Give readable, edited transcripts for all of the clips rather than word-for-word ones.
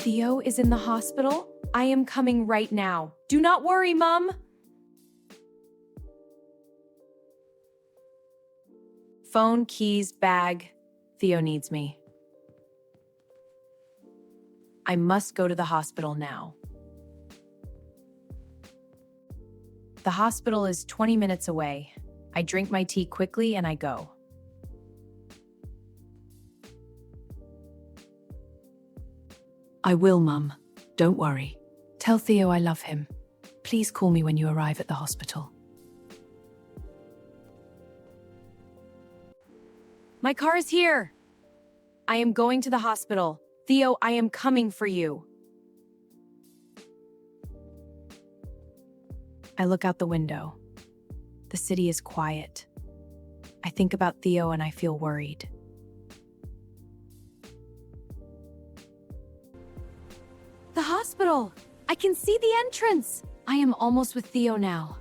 Theo is in the hospital? I am coming right now. Do not worry, Mom. Phone, keys, bag. Theo needs me. I must go to the hospital now. The hospital is 20 minutes away. I drink my tea quickly and I go. I will, Mum. Don't worry. Tell Theo I love him. Please call me when you arrive at the hospital. My car is here. I am going to the hospital. Theo, I am coming for you. I look out the window. The city is quiet. I think about Theo and I feel worried. The hospital! I can see the entrance! I am almost with Theo now.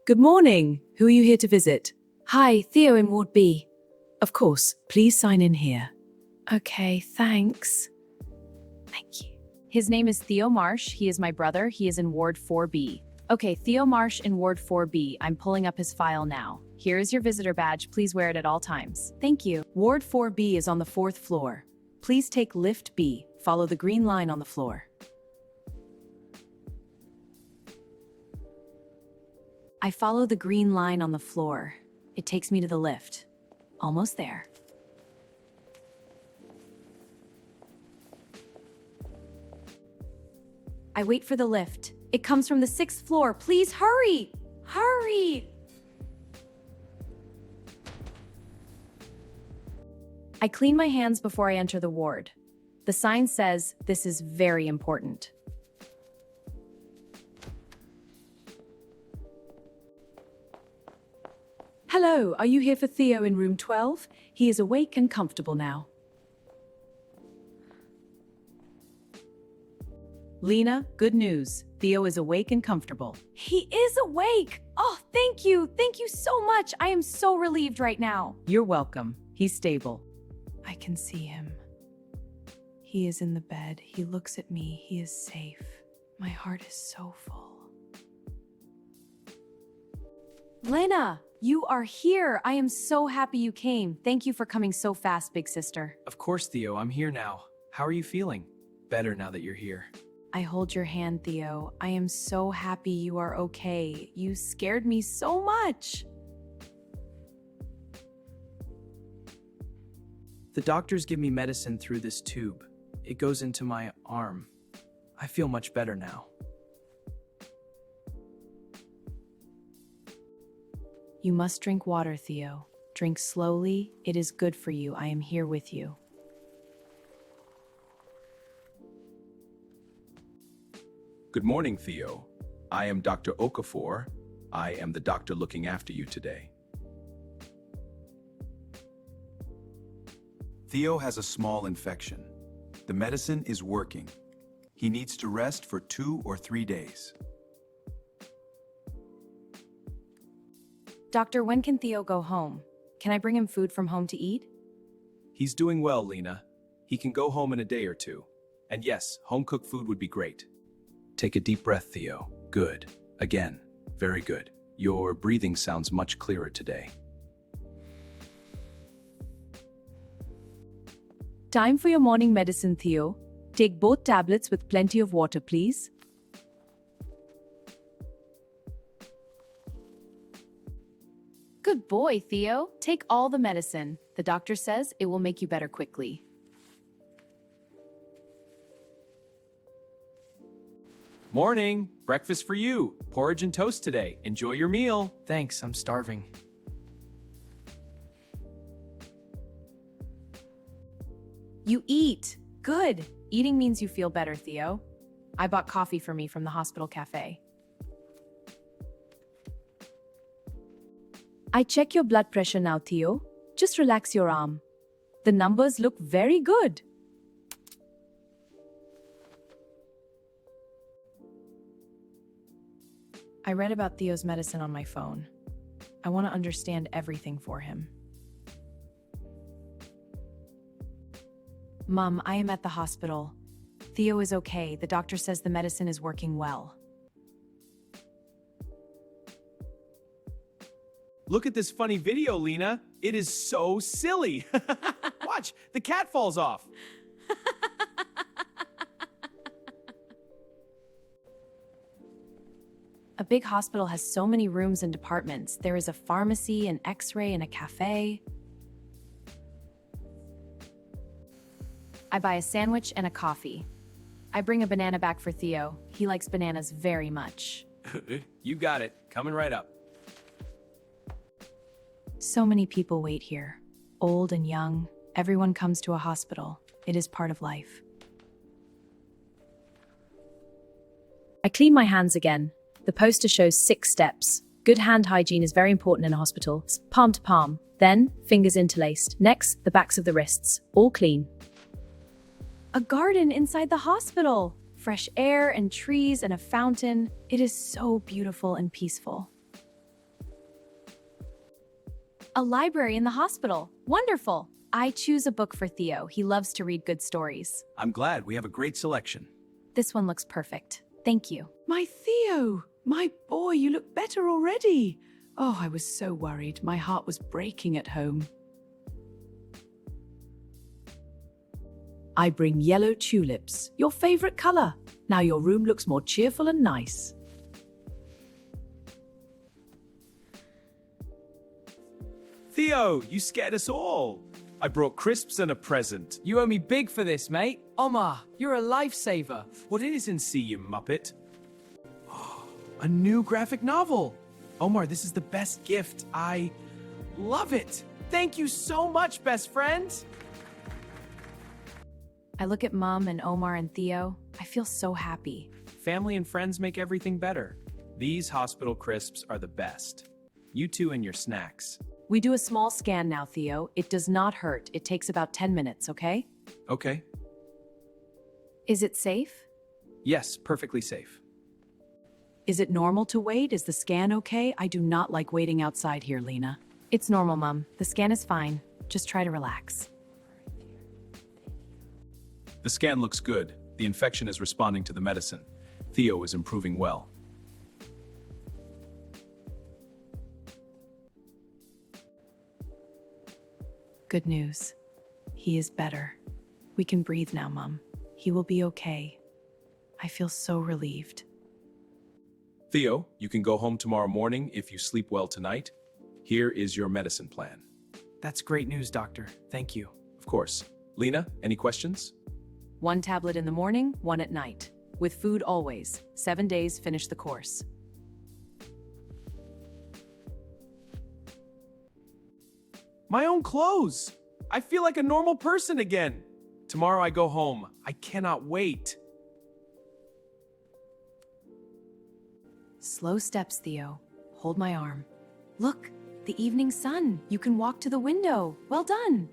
Good morning. Who are you here to visit? Hi, Theo in Ward B. Of course. Please sign in here. Okay, thanks. Thank you. His name is Theo Marsh. He is my brother. He is in Ward 4B. Okay, Theo Marsh in Ward 4B. I'm pulling up his file now. Here is your visitor badge. Please wear it at all times. Thank you. Ward 4B is on the 4th floor. Please take lift B. Follow the green line on the floor. I follow the green line on the floor. It takes me to the lift. Almost there. I wait for the lift. It comes from the 6th floor. Please hurry! Hurry! I clean my hands before I enter the ward. The sign says, "This is very important." Hello, are you here for Theo in room 12? He is awake and comfortable now. Lena, good news. Theo is awake and comfortable. He is awake! Oh, thank you! Thank you so much! I am so relieved right now. You're welcome. He's stable. I can see him. He is in the bed. He looks at me. He is safe. My heart is so full. Lena, you are here. I am so happy you came. Thank you for coming so fast, big sister. Of course, Theo, I'm here now. How are you feeling? Better now that you're here. I hold your hand, Theo. I am so happy you are okay. You scared me so much. The doctors give me medicine through this tube. It goes into my arm. I feel much better now. You must drink water, Theo. Drink slowly. It is good for you. I am here with you. Good morning, Theo. I am Dr. Okafor. I am the doctor looking after you today. Theo has a small infection. The medicine is working. He needs to rest for 2 or 3 days. Doctor, when can Theo go home? Can I bring him food from home to eat? He's doing well, Lena. He can go home in a day or 2. And yes, home-cooked food would be great. Take a deep breath, Theo. Good. Again. Very good. Your breathing sounds much clearer today. Time for your morning medicine, Theo. Take both tablets with plenty of water, please. Good boy, Theo. Take all the medicine. The doctor says it will make you better quickly. Morning! Breakfast for you. Porridge and toast today. Enjoy your meal. Thanks, I'm starving. You eat. Good. Eating means you feel better, Theo. I bought coffee for me from the hospital cafe. I check your blood pressure now, Theo. Just relax your arm. The numbers look very good. I read about Theo's medicine on my phone. I want to understand everything for him. Mom, I am at the hospital. Theo is okay. The doctor says the medicine is working well. Look at this funny video, Lena. It is so silly. Watch, the cat falls off. A big hospital has so many rooms and departments. There is a pharmacy, an x-ray, and a cafe. I buy a sandwich and a coffee. I bring a banana back for Theo. He likes bananas very much. You got it. Coming right up. So many people wait here. Old and young. Everyone comes to a hospital. It is part of life. I clean my hands again. The poster shows 6 steps. Good hand hygiene is very important in a hospital. Palm to palm. Then, fingers interlaced. Next, the backs of the wrists. All clean. A garden inside the hospital. Fresh air and trees and a fountain. It is so beautiful and peaceful. A library in the hospital. Wonderful. I choose a book for Theo. He loves to read good stories. I'm glad we have a great selection. This one looks perfect. Thank you. My Theo! My boy, you look better already. Oh, I was so worried. My heart was breaking at home. I bring yellow tulips, your favorite color. Now your room looks more cheerful and nice. Theo, you scared us all. I brought crisps and a present. You owe me big for this, mate. Omar, you're a lifesaver. What it is in C, you muppet? A new graphic novel. Omar, this is the best gift. I love it. Thank you so much, best friend. I look at Mom and Omar and Theo. I feel so happy. Family and friends make everything better. These hospital crisps are the best. You two and your snacks. We do a small scan now, Theo. It does not hurt. It takes about 10 minutes, okay? Okay. Is it safe? Yes, perfectly safe. Is it normal to wait? Is the scan okay? I do not like waiting outside here, Lena. It's normal, Mom. The scan is fine. Just try to relax. The scan looks good. The infection is responding to the medicine. Theo is improving well. Good news. He is better. We can breathe now, Mom. He will be okay. I feel so relieved. Theo, you can go home tomorrow morning if you sleep well tonight. Here is your medicine plan. That's great news, Doctor. Thank you. Of course. Lena, any questions? 1 tablet in the morning, 1 at night. With food always. 7 days, finish the course. My own clothes! I feel like a normal person again. Tomorrow I go home. I cannot wait. Slow steps, Theo. Hold my arm. Look, the evening sun. You can walk to the window. Well done.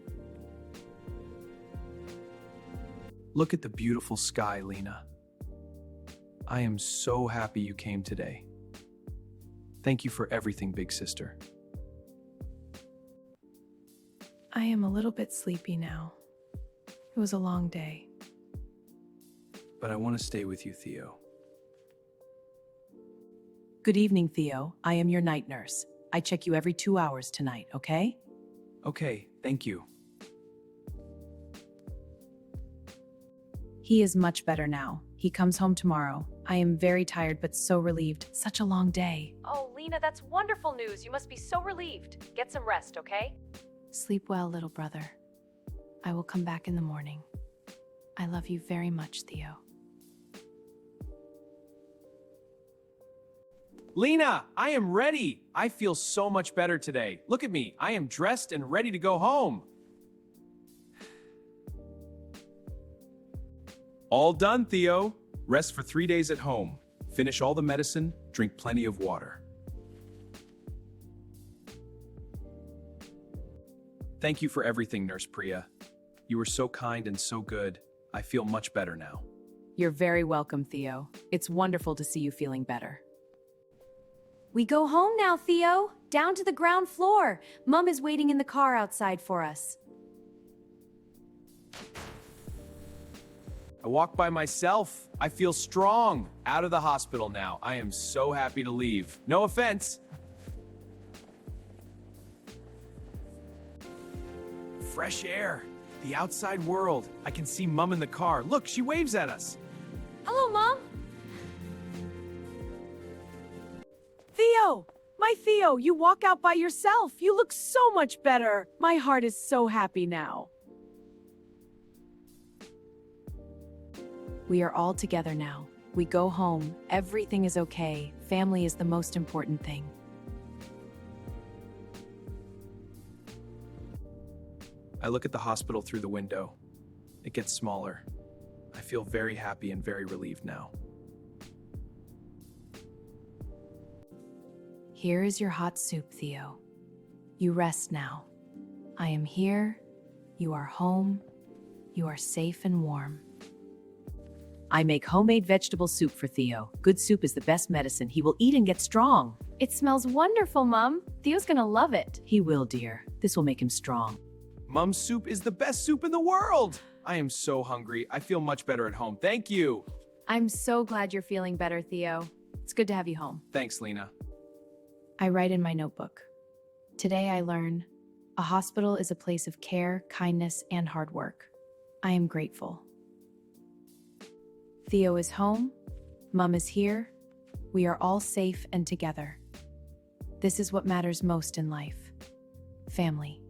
Look at the beautiful sky, Lena. I am so happy you came today. Thank you for everything, big sister. I am a little bit sleepy now. It was a long day. But I want to stay with you, Theo. Good evening, Theo. I am your night nurse. I check you every 2 hours tonight, okay? Okay, thank you. He is much better now. He comes home tomorrow. I am very tired but so relieved. Such a long day. Oh, Lena, that's wonderful news. You must be so relieved. Get some rest, okay? Sleep well, little brother. I will come back in the morning. I love you very much, Theo. Lena, I am ready. I feel so much better today. Look at me. I am dressed and ready to go home. All done, Theo. Rest for 3 days at home. Finish all the medicine. Drink plenty of water. Thank you for everything, Nurse Priya. You were so kind and so good. I feel much better now. You're very welcome, Theo. It's wonderful to see you feeling better. We go home now, Theo. Down to the ground floor. Mom is waiting in the car outside for us. I walk by myself. I feel strong. Out of the hospital now. I am so happy to leave. No offense. Fresh air. The outside world. I can see Mom in the car. Look, she waves at us. Hello, Mom. Theo! My Theo, you walk out by yourself. You look so much better. My heart is so happy now. We are all together now. We go home. Everything is okay. Family is the most important thing. I look at the hospital through the window. It gets smaller. I feel very happy and very relieved now. Here is your hot soup, Theo. You rest now. I am here. You are home. You are safe and warm. I make homemade vegetable soup for Theo. Good soup is the best medicine. He will eat and get strong. It smells wonderful, Mom. Theo's gonna love it. He will, dear. This will make him strong. Mom's soup is the best soup in the world. I am so hungry. I feel much better at home. Thank you. I'm so glad you're feeling better, Theo. It's good to have you home. Thanks, Lena. I write in my notebook. Today I learn a hospital is a place of care, kindness, and hard work. I am grateful. Theo is home. Mom is here. We are all safe and together. This is what matters most in life. Family.